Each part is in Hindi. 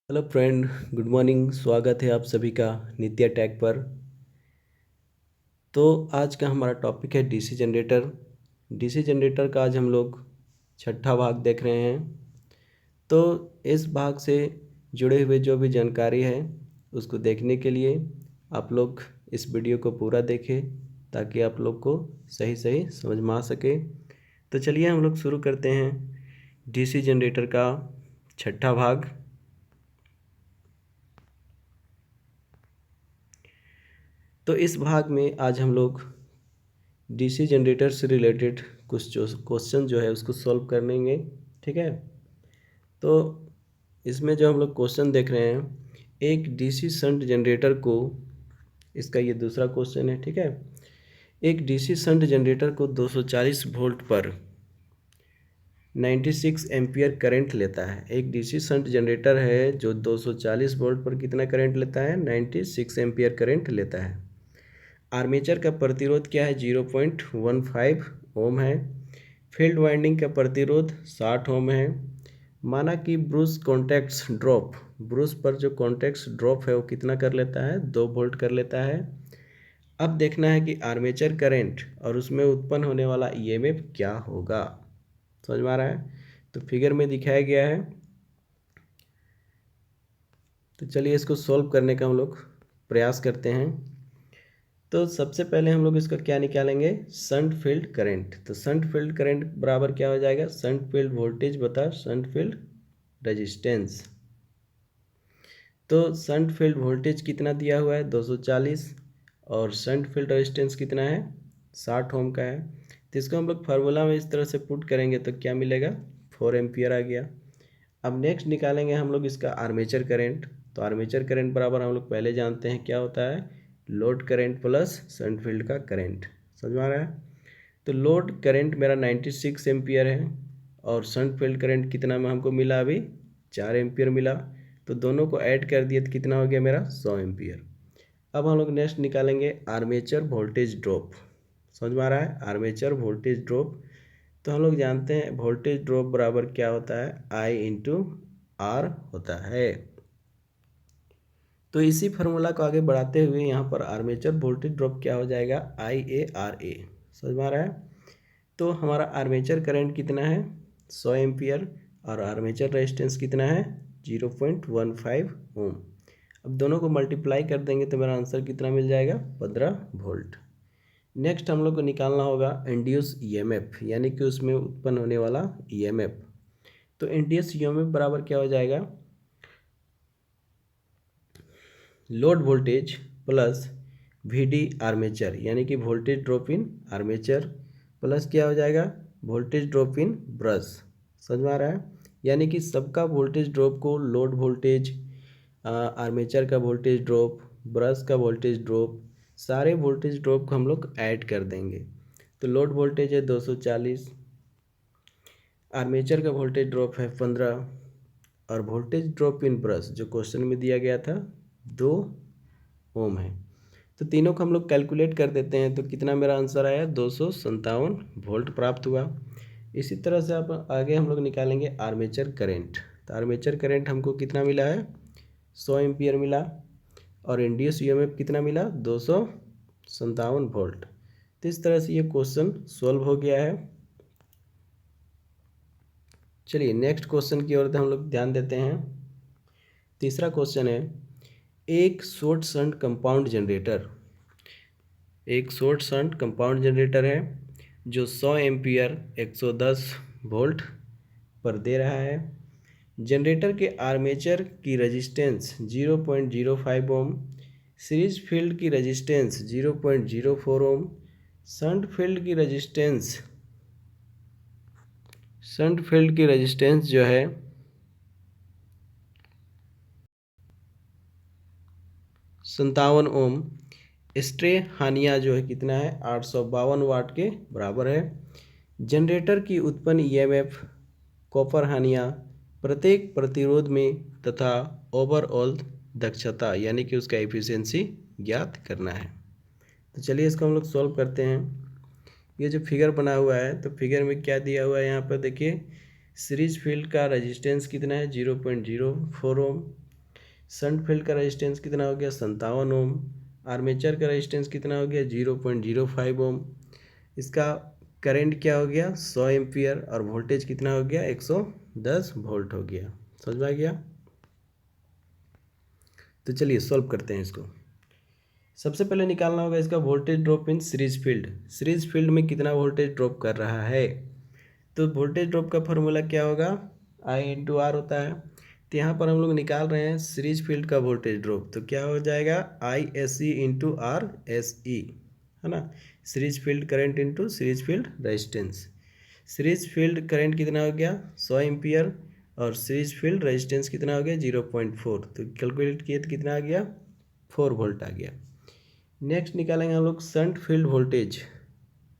Hello friend, good morning. स्वागत है आप सभी का नित्या टैग पर। तो आज का हमारा टॉपिक है डीसी जनरेटर। डीसी जनरेटर का आज हम लोग छठा भाग देख रहे हैं। तो इस भाग से जुड़े हुए जो भी जानकारी है उसको देखने के लिए आप लोग इस वीडियो को पूरा देखें ताकि आप लोग को सही सही समझ में आ सके। तो चलिए हम लोग शुरू करते हैं डीसी जनरेटर का छठा भाग। तो इस भाग में आज हम लोग डीसी जनरेटर से रिलेटेड कुछ जो क्वेश्चन जो है उसको सॉल्व कर लेंगे। ठीक है। तो इसमें जो हम लोग क्वेश्चन देख रहे हैं, एक डीसी शंट जनरेटर को, इसका ये दूसरा क्वेश्चन है। ठीक है। एक डीसी शंट जनरेटर को 240 वोल्ट पर 96 एम्पियर करंट लेता है। एक डीसी शंट जनरेटर है जो 240 वोल्ट पर कितना करंट लेता है? 96 एम्पियर करंट लेता है। आर्मेचर का प्रतिरोध क्या है? 0.15 ओम है। फील्ड वाइंडिंग का प्रतिरोध 60 ओम है। माना कि ब्रूस कॉन्टैक्ट्स ड्रॉप, ब्रूस पर जो कॉन्टैक्ट्स ड्रॉप है वो कितना कर लेता है? 2 वोल्ट कर लेता है। अब देखना है कि आर्मेचर करंट और उसमें उत्पन्न होने वाला ईएमएफ क्या होगा। समझ में आ रहा है? तो फिगर में दिखाया गया है। तो चलिए इसको सॉल्व करने का हम लोग प्रयास करते हैं। तो सबसे पहले हम लोग इसका क्या निकालेंगे? Shunt field current. तो शंट फील्ड करंट बराबर क्या हो जाएगा? शंट फील्ड वोल्टेज बता शंट फील्ड रेजिस्टेंस। तो शंट फील्ड वोल्टेज कितना दिया हुआ है? 240। और शंट फील्ड रेजिस्टेंस कितना है? 60 ओम का है। तो इसको हम लोग फार्मूला में इस तरह से पुट करेंगे तो क्या मिलेगा? 4 एम्पियर आ गया। अब नेक्स्ट निकालेंगे हम लोग इसका आर्मेचर करंट। तो आर्मेचर करंट बराबर हम लोग पहले जानते हैं क्या होता है? Load current plus shunt field का करंट। समझ में आ रहा है? तो लोड करंट मेरा 96 एम्पियर है और शंट फील्ड करंट कितना में हमको मिला? अभी 4 एम्पियर मिला। तो दोनों को ऐड कर दिए तो कितना हो गया मेरा? 100 एम्पियर। अब हम लोग नेक्स्ट निकालेंगे आर्मेचर वोल्टेज ड्रॉप। समझ में आ रहा है? Armature voltage drop. तो हम लोग जानते हैं वोल्टेज ड्रॉप बराबर क्या होता है? आई इंटू आर होता है। तो इसी फार्मूला को आगे बढ़ाते हुए यहाँ पर आर्मेचर वोल्टेज ड्रॉप क्या हो जाएगा? आई ए आर ए। समझ में आ रहा है? तो हमारा आर्मेचर करंट कितना है? 100 एम्पियर। और आर्मेचर रेजिस्टेंस कितना है? 0.15 ओम। अब दोनों को मल्टीप्लाई कर देंगे तो मेरा आंसर कितना मिल जाएगा? 15 वोल्ट। नेक्स्ट हम लोग को निकालना होगा इंड्यूस ईएमएफ, यानी कि उसमें उत्पन्न होने वाला ईएमएफ। तो इंड्यूस ईएमएफ बराबर क्या हो जाएगा? Load voltage plus VD armature, यानी कि voltage drop in armature plus क्या हो जाएगा? Voltage drop in brush. समझ में आ रहा है? यानी कि सबका वोल्टेज ड्रॉप को लोड वोल्टेज, आर्मेचर का वोल्टेज ड्रॉप, ब्रश का वोल्टेज ड्रॉप, सारे वोल्टेज ड्रॉप को हम लोग ऐड कर देंगे। तो लोड वोल्टेज है 240, आर्मेचर का वोल्टेज ड्रॉप है 15 और वोल्टेज ड्रॉप इन ब्रश जो क्वेश्चन में दिया गया था 2 ओम है। तो तीनों को हम लोग कैलकुलेट कर देते हैं तो कितना मेरा आंसर आया? 257 वोल्ट प्राप्त हुआ। इसी तरह से आप आगे हम लोग निकालेंगे आर्मेचर करंट। तो आर्मेचर करंट हमको कितना मिला है? 100 एम्पियर मिला। और इंड्यूस ईएमएफ कितना मिला? 257 वोल्ट। तो इस तरह से ये क्वेश्चन सॉल्व हो गया है। चलिए नेक्स्ट क्वेश्चन की ओर हम लोग ध्यान देते हैं। तीसरा क्वेश्चन है, एक शॉर्ट शंट कंपाउंड जनरेटर, एक शॉर्ट शंट कंपाउंड जनरेटर है जो 100 एम्पियर 110 वोल्ट पर दे रहा है। जनरेटर के आर्मेचर की रेजिस्टेंस 0.05 ओम, सीरीज फील्ड की रेजिस्टेंस 0.04 ओम, शंट फील्ड की रेजिस्टेंस, शंट फील्ड की रेजिस्टेंस जो है 57 ओम, स्ट्रे हानिया जो है कितना है? 852 वाट के बराबर है। जनरेटर की उत्पन्न ईएमएफ कॉपर हानिया प्रत्येक प्रतिरोध में तथा ओवरऑल दक्षता, यानी कि उसका एफिशिएंसी ज्ञात करना है। तो चलिए इसको हम लोग सॉल्व करते हैं। ये जो फिगर बना हुआ है तो फिगर में क्या दिया हुआ है? यहाँ पर देखिए सीरीज फील्ड का रेजिस्टेंस कितना है? 0.04 ओम। शंट फील्ड का रेजिस्टेंस कितना हो गया 57 ओम। आर्मेचर का रेजिस्टेंस कितना हो गया 0.05 ओम। इसका करंट क्या हो गया 100 एम्पियर और वोल्टेज कितना हो गया 110 वोल्ट हो गया। समझ में आ गया। तो चलिए सॉल्व करते हैं इसको। सबसे पहले निकालना होगा इसका voltage drop in series field. Series field में कितना वोल्टेज ड्रॉप कर रहा है। तो वोल्टेज ड्रॉप का फॉर्मूला क्या होगा आई इंटू आर होता है। तो यहाँ पर हम लोग निकाल रहे हैं सीरीज फील्ड का वोल्टेज ड्रॉप, तो क्या हो जाएगा I S C into R S E, है ना। Series field current into series field resistance. Series field current कितना हो गया 100 एम्पियर और सीरीज फील्ड रेजिस्टेंस कितना हो गया 0.4, तो कैलकुलेट किए तो कितना आ गया 4 वोल्ट आ गया। नेक्स्ट निकालेंगे हम लोग शंट फील्ड वोल्टेज।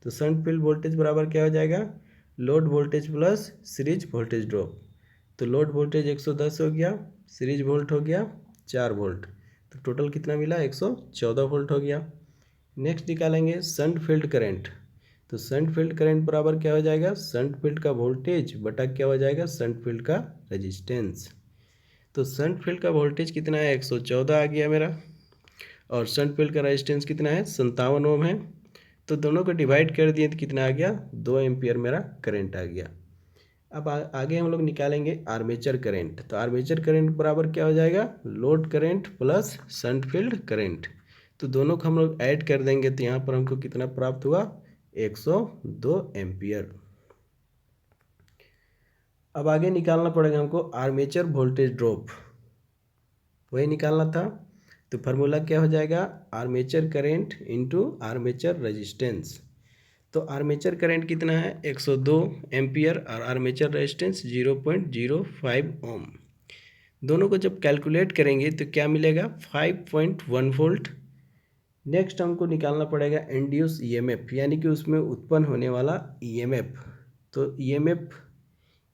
तो शंट फील्ड वोल्टेज बराबर क्या हो जाएगा load voltage plus series voltage drop. तो लोड वोल्टेज 110 हो गया, सीरीज वोल्ट हो गया 4 वोल्ट, तो टोटल कितना मिला 114 वोल्ट हो गया। नेक्स्ट निकालेंगे शंट फील्ड करंट। तो शंट फील्ड करंट बराबर क्या हो जाएगा शंट फील्ड का वोल्टेज बटा क्या हो जाएगा शंट फील्ड का रेजिस्टेंस। तो शंट फील्ड का वोल्टेज कितना है 114 आ गया मेरा, और शंट फील्ड का रेजिस्टेंस कितना है 57 ओम है। तो दोनों को डिवाइड कर दिए तो कितना आ गया 2 एम्पियर मेरा करंट आ गया। अब आगे हम लोग निकालेंगे आर्मेचर करंट। तो आर्मेचर करंट बराबर क्या हो जाएगा load current plus shunt field current. तो दोनों को हम लोग ऐड कर देंगे तो यहाँ पर हमको कितना प्राप्त हुआ 102 एम्पियर। अब आगे निकालना पड़ेगा हमको आर्मेचर वोल्टेज ड्रॉप, वही निकालना था। तो फार्मूला क्या हो जाएगा armature current into armature resistance. तो आर्मेचर करंट कितना है 102 एम्पियर और आर्मेचर रेजिस्टेंस 0.05 ओम। दोनों को जब कैलकुलेट करेंगे तो क्या मिलेगा 5.1 वोल्ट। नेक्स्ट हमको निकालना पड़ेगा इंड्यूस ईएमएफ, यानी कि उसमें उत्पन्न होने वाला ईएमएफ। तो ईएमएफ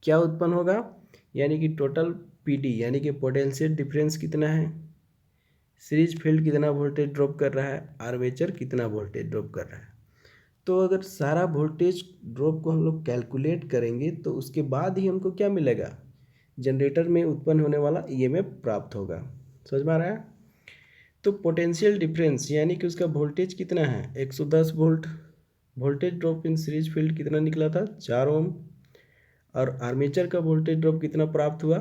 क्या उत्पन्न होगा यानी कि टोटल पीडी यानी कि पोटेंशियल डिफरेंस कितना है, सीरीज फील्ड कितना वोल्टेज ड्रॉप कर रहा है, आर्मेचर कितना वोल्टेज ड्रॉप कर रहा है। तो अगर सारा वोल्टेज ड्रॉप को हम लोग कैलकुलेट करेंगे तो उसके बाद ही हमको क्या मिलेगा जनरेटर में उत्पन्न होने वाला ईएमएफ प्राप्त होगा। समझ में आ रहा है। तो पोटेंशियल डिफरेंस यानी कि उसका वोल्टेज कितना है 110 volt. Voltage drop in series field कितना निकला था 4 ओम, और आर्मेचर का वोल्टेज ड्रॉप कितना प्राप्त हुआ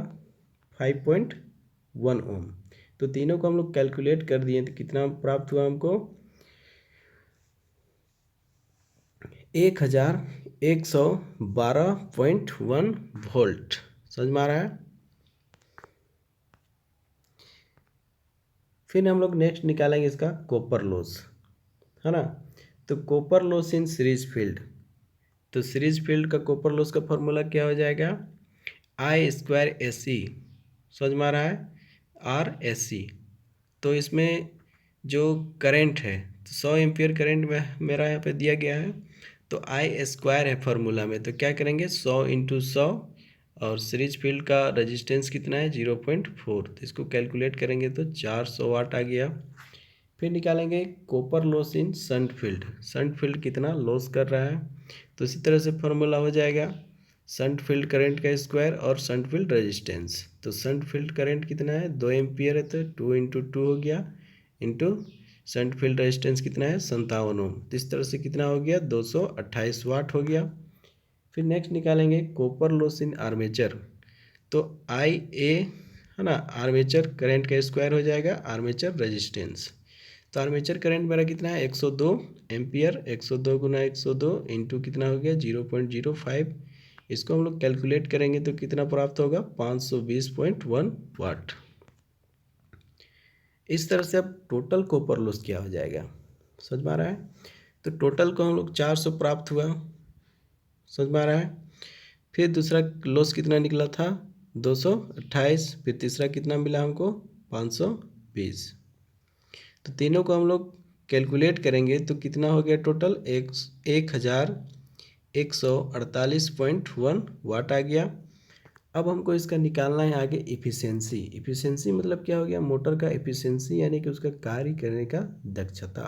5.1 ओम। तो तीनों को हम लोग कैलकुलेट कर दिए तो कितना प्राप्त हुआ हमको 1112.1 वोल्ट। समझ में आ रहा है। फिर हम लोग नेक्स्ट निकालेंगे इसका कॉपर लॉस, है ना। तो copper loss in series field. तो सीरीज फील्ड का कॉपर लॉस का फॉर्मूला क्या हो जाएगा आई स्क्वायर एस सी। समझ में आ रहा है आर एस सी। तो इसमें जो करंट है तो 100 एम्पियर करंट में मेरा यहाँ पे दिया गया है, तो आई स्क्वायर है फार्मूला में। तो क्या करेंगे 100 इंटू 100 और सीरीज फील्ड का रेजिस्टेंस कितना है 0.4, तो इसको कैलकुलेट करेंगे तो 400 वाट आ गया। फिर निकालेंगे copper loss in shunt field. Shunt field कितना लॉस कर रहा है, तो इसी तरह से फार्मूला हो जाएगा शंट फील्ड करंट का स्क्वायर और शंट फील्ड रेजिस्टेंस। तो शंट फील्ड करंट कितना है 2 एम्पियर है तो 2 इंटू 2 हो गया, इंटू शंट फील्ड रेजिस्टेंस कितना है 57 ओम। तो इस तरह से कितना हो गया 228 वाट हो गया। फिर नेक्स्ट निकालेंगे कॉपर लॉस इन आर्मेचर। तो आई ए, है ना, आर्मेचर करंट का स्क्वायर हो जाएगा आर्मेचर रेजिस्टेंस। तो आर्मेचर करंट मेरा कितना है 102 एम्पियर, 102 गुना 102 इंटू कितना हो गया 0.05। इसको हम लोग कैलकुलेट करेंगे तो कितना प्राप्त होगा 520.1 वाट। इस तरह से अब टोटल कॉपर लॉस क्या हो जाएगा समझ में आ रहा है। तो टोटल को हम लोग 400 प्राप्त हुआ, समझ में आ रहा है। फिर दूसरा लॉस कितना निकला था 228, फिर तीसरा कितना मिला हमको 520। तो तीनों को हम लोग कैलकुलेट करेंगे तो कितना हो गया टोटल 1148.1 वाट आ गया। अब हमको इसका निकालना है आगे इफ़िशेंसी। इफ़िशेंसी मतलब क्या हो गया मोटर का इफ़िशेंसी यानी कि उसका कार्य करने का दक्षता।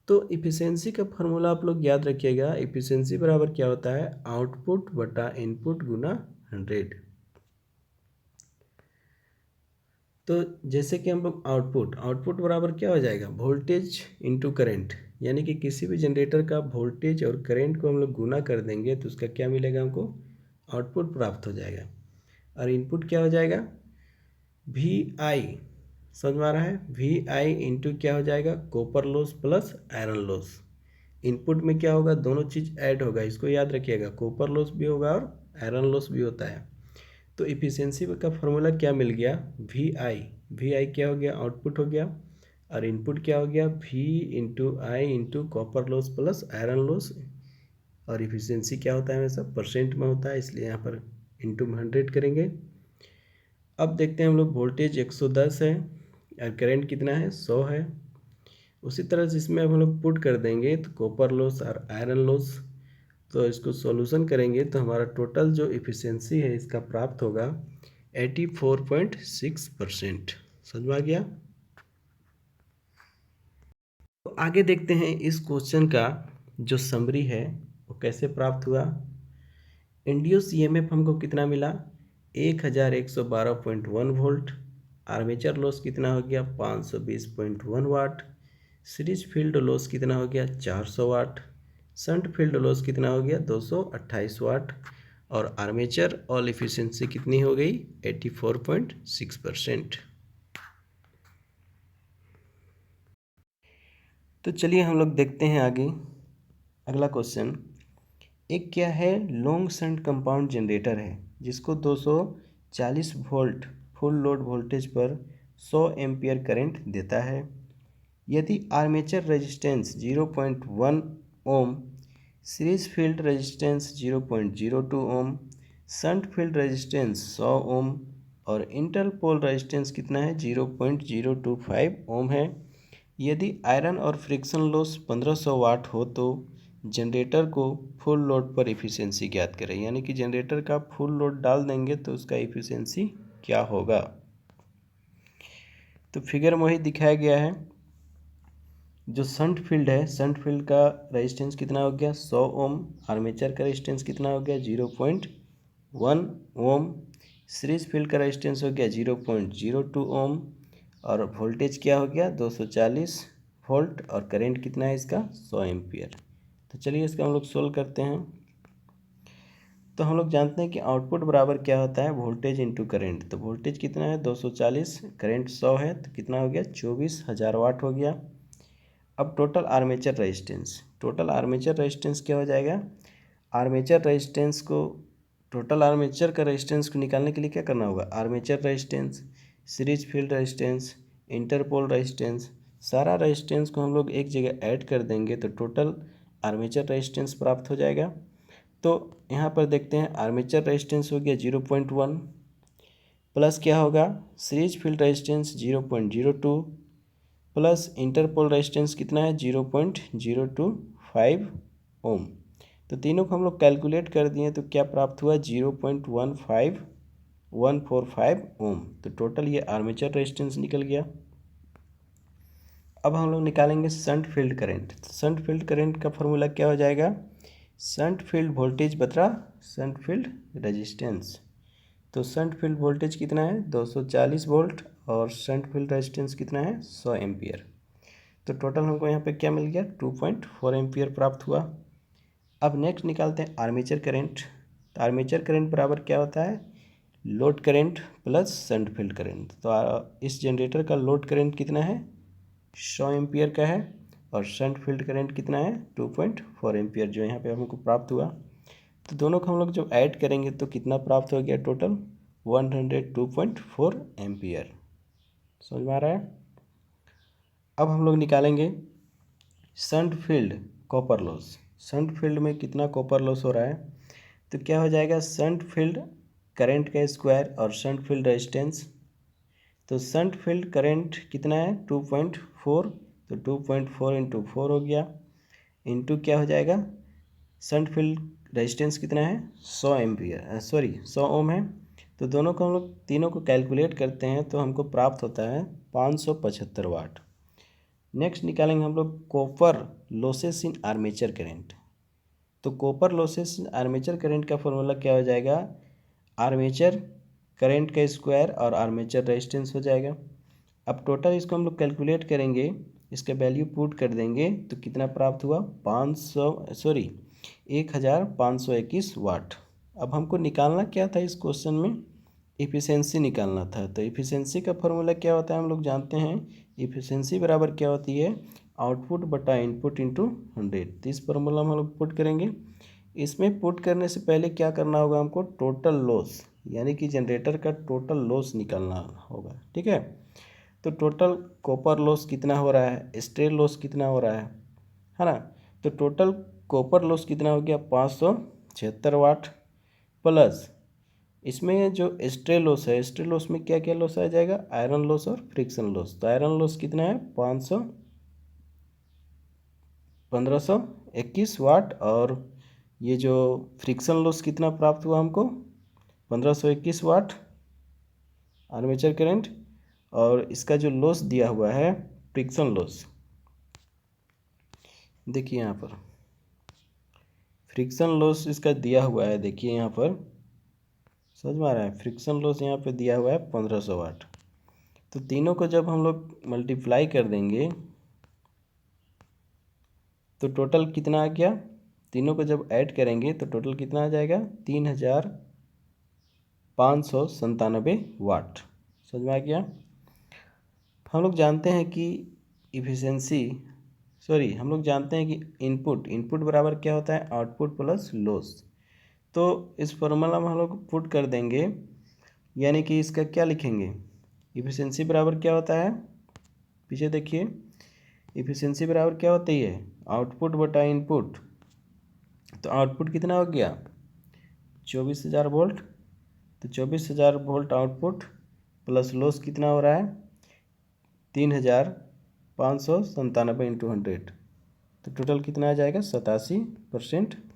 तो इफ़िशेंसी का फार्मूला आप लोग याद रखिएगा, इफ़िशेंसी बराबर क्या होता है आउटपुट बटा इनपुट गुना 100। तो जैसे कि हम लोग आउटपुट बराबर क्या हो जाएगा, वोल्टेज इंटू करेंट, यानी कि किसी भी जनरेटर का वोल्टेज और करंट को हम लोग गुना कर देंगे तो उसका क्या मिलेगा, हमको आउटपुट प्राप्त हो जाएगा। और इनपुट क्या हो जाएगा, वी आई, समझ में आ रहा है, वी आई इंटू क्या हो जाएगा, copper loss plus iron loss. Input में क्या होगा, दोनों चीज़ ऐड होगा, इसको याद रखिएगा, कॉपर लॉस भी होगा और आयरन लॉस भी होता है। तो इफिशियंसी का फॉर्मूला क्या मिल गया, वी आई क्या हो गया, आउटपुट हो गया, और इनपुट क्या हो गया, V into I into copper loss plus iron loss. और इफिशियंसी क्या होता है, हमेशा परसेंट में होता है, इसलिए यहाँ पर इंटू में 100 करेंगे। अब देखते हैं हम लोग, वोल्टेज 110 है और करंट कितना है, 100 है। उसी तरह से इसमें हम लोग पुट कर देंगे तो कॉपर लॉस और आयरन लॉस, तो इसको सॉल्यूशन करेंगे तो हमारा टोटल जो इफिशियंसी है इसका प्राप्त होगा 84.6%। समझ में आ गया। तो आगे देखते हैं इस क्वेश्चन का जो समरी है वो कैसे प्राप्त हुआ। इंड्यूस ईएमएफ हमको कितना मिला, 1112.1 वोल्ट। आर्मेचर लॉस कितना हो गया, 520.1 वाट। सीरीज फील्ड लॉस कितना हो गया, 400 वाट। शंट फील्ड लॉस कितना हो गया, 228 वाट। और आर्मेचर ऑल इफिशिएंसी कितनी हो गई, 84.6%। तो चलिए हम लोग देखते हैं आगे अगला क्वेश्चन। एक क्या है, लॉन्ग शंट कंपाउंड जनरेटर है जिसको 240 वोल्ट फुल लोड वोल्टेज पर 100 एम्पियर करंट देता है। यदि आर्मेचर रेजिस्टेंस 0.1 ओम, सीरीज फील्ड रेजिस्टेंस 0.02 ओम, शंट फील्ड रेजिस्टेंस 100 ओम और इंटरपोल रेजिस्टेंस कितना है, 0.025 ओम है। यदि आयरन और फ्रिक्शन लॉस 1500 वाट हो तो जनरेटर को फुल लोड पर इफिशियंसी ज्ञात करें। यानी कि जनरेटर का फुल लोड डाल देंगे तो उसका इफिशियंसी क्या होगा। तो फिगर में वही दिखाया गया है। जो शंट फील्ड है, शंट फील्ड का रेजिस्टेंस कितना हो गया, 100 ओम। आर्मेचर का रेजिस्टेंस कितना हो गया, 0.1 ओम। सीरीज फील्ड का रेजिस्टेंस हो गया 0.02 ओम और वोल्टेज क्या हो गया, 240 वोल्ट और करंट कितना है इसका, 100 एम्पियर। तो चलिए इसका हम लोग सोल्व करते हैं। तो हम लोग जानते हैं कि आउटपुट बराबर क्या होता है, वोल्टेज इंटू करंट। तो वोल्टेज कितना है, 240, करंट 100 है तो कितना हो गया, 24,000 वाट हो गया। अब टोटल आर्मेचर रेजिस्टेंस क्या हो जाएगा, आर्मेचर रेजिस्टेंस को, टोटल आर्मेचर का रेजिस्टेंस को निकालने के लिए क्या करना होगा, armature resistance, series field resistance, interpole resistance, सारा रेजिस्टेंस को हम लोग एक जगह ऐड कर देंगे तो टोटल आर्मेचर रेजिस्टेंस प्राप्त हो जाएगा। तो यहाँ पर देखते हैं, आर्मेचर रेजिस्टेंस हो गया 0.1 प्लस क्या होगा, series field resistance 0.02 plus interpole resistance कितना है, 0.025 ओम। तो तीनों को हम लोग कैलकुलेट कर दिए तो क्या प्राप्त हुआ, 0.15145 ओम। तो टोटल ये आर्मेचर रेजिस्टेंस निकल गया। अब हम लोग निकालेंगे शंट फील्ड करंट। तो शंट फील्ड करंट का फॉर्मूला क्या हो जाएगा, शंट फील्ड वोल्टेज बटा शंट फील्ड रेजिस्टेंस। तो शंट फील्ड वोल्टेज कितना है, 240 वोल्ट और शंट फील्ड रेजिस्टेंस कितना है, 100 एम्पियर। तो टोटल हमको यहाँ पे क्या मिल गया, 2.4 एम्पियर प्राप्त हुआ। अब नेक्स्ट निकालते हैं आर्मेचर करंट। तो आर्मेचर करंट बराबर क्या होता है, load current plus shunt field current. तो इस जनरेटर का लोड करंट कितना है, 100 एम्पियर का है और शंट फील्ड करंट कितना है, 2.4 एम्पियर जो यहाँ पे हमको प्राप्त हुआ। तो दोनों को हम लोग जब ऐड करेंगे तो कितना प्राप्त हो गया, टोटल 102.4 एम्पियर। समझ में आ रहा है। अब हम लोग निकालेंगे shunt field copper loss. Shunt field में कितना कॉपर लॉस हो रहा है, तो क्या हो जाएगा, शंट फील्ड करंट का स्क्वायर और शंट फील्ड रेजिस्टेंस। तो शंट फील्ड करंट कितना है, 2.4, तो 2.4 इंटू 4 हो गया, इंटू क्या हो जाएगा, शंट फील्ड रेजिस्टेंस कितना है, 100 एम्पियर, 100 ओम है। तो दोनों को हम लोग तीनों को कैलकुलेट करते हैं तो हमको प्राप्त होता है 575 वाट। नेक्स्ट निकालेंगे हम लोग copper losses in armature current. तो copper losses in armature current का फॉर्मूला क्या हो जाएगा, आर्मेचर करंट का स्क्वायर और आर्मेचर रेजिस्टेंस हो जाएगा। अब टोटल इसको हम लोग कैलकुलेट करेंगे, इसका वैल्यू पुट कर देंगे तो कितना प्राप्त हुआ 1521 वाट। अब हमको निकालना क्या था इस क्वेश्चन में, इफ़िशेंसी निकालना था। तो इफ़िशेंसी का फॉर्मूला क्या होता है हम लोग जानते हैं, इफ़िशेंसी बराबर क्या होती है, आउटपुट बटा इनपुट इंटू 100। तो इस फॉर्मूला में हम लोग पुट करेंगे। इसमें पुट करने से पहले क्या करना होगा हमको, टोटल लॉस यानी कि जनरेटर का टोटल लॉस निकालना होगा, ठीक है। तो टोटल कॉपर लॉस कितना हो रहा है, स्ट्रे लॉस कितना हो रहा है ना। तो टोटल कॉपर लॉस कितना हो गया 576 वाट, प्लस इसमें जो स्ट्रे लॉस है, स्ट्रे लॉस में क्या क्या लॉस आ जाएगा, आयरन लॉस और फ्रिक्शन लॉस। तो आयरन लॉस कितना है 1521 वाट, और ये जो फ्रिक्शन लॉस कितना प्राप्त हुआ हमको 1521 वाट आर्मेचर करंट, और इसका जो लॉस दिया हुआ है फ्रिक्शन लॉस, देखिए यहाँ पर फ्रिक्शन लॉस इसका दिया हुआ है, देखिए यहाँ पर समझ में आ रहा है, फ्रिक्शन लॉस यहाँ पे दिया हुआ है 1500 वाट। तो तीनों को जब हम लोग मल्टीप्लाई कर देंगे तो टोटल कितना आ गया, तीनों को जब ऐड करेंगे तो टोटल कितना आ जाएगा 3597 वाट। समझ में आ गया। हम लोग जानते हैं कि हम लोग जानते हैं कि इनपुट बराबर क्या होता है, आउटपुट प्लस लॉस। तो इस फॉर्मूला में हम लोग पुट कर देंगे, यानी कि इसका क्या लिखेंगे, इफिशिएंसी बराबर क्या होता है, पीछे देखिए, इफिशिएंसी बराबर क्या होती है, आउटपुट बटा इनपुट। तो आउटपुट कितना हो गया 24,000 वोल्ट, तो 24,000 वोल्ट आउटपुट प्लस लॉस कितना हो रहा है 3,597 इंटू 100। तो टोटल कितना आ जाएगा 87%।